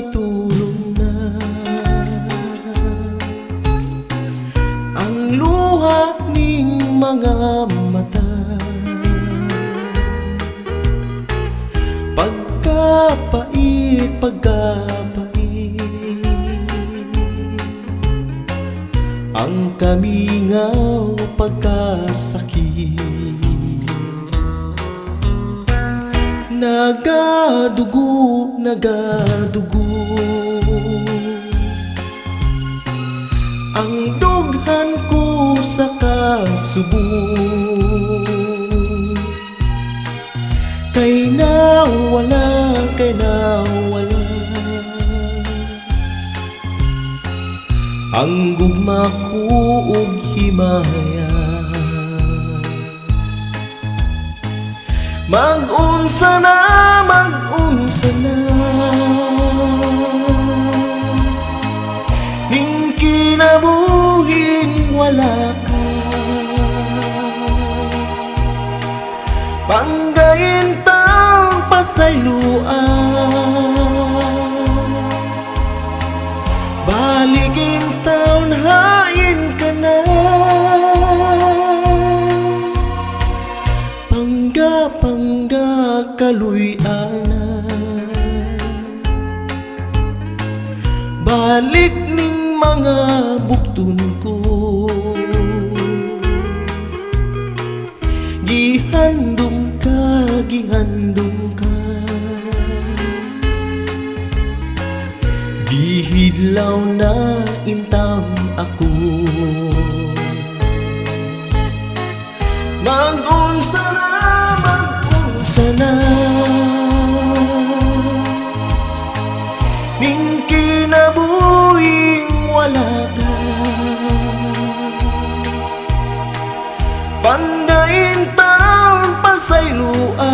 tulong na ang luha ning mga mata. Pagkapait, ang kamingaw pagkasakit. Nagadugo ang dughan ko sa kasubo. Kay nawala ang gugma ko ug himaya. Mag-unsa na ning kinabuhing wala ka. Panggain tang pasayloan, baligin taon hain ka na. Pangga kaluy-ana, balik ning mga bukton ko. Gihandom ka gihidlaw na intam ako. Mag-unsa na ning kinabuhing wala ka. Panggain taon pasayloan,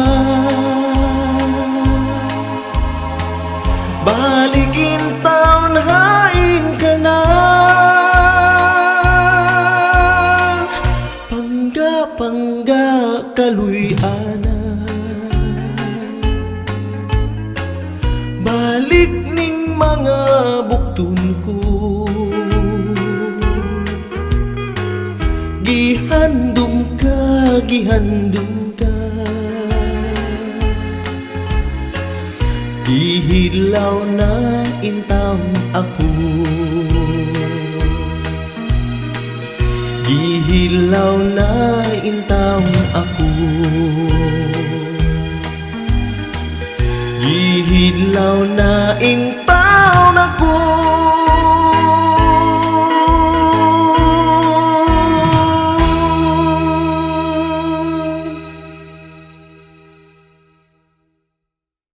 baligin taon hain ka na. Pangga kaluy-ana, balik ning mga bukton ko. Gihandom ka gihidlaw na intam ako. Gihidlaw na intam ako. Gihidlaw na intam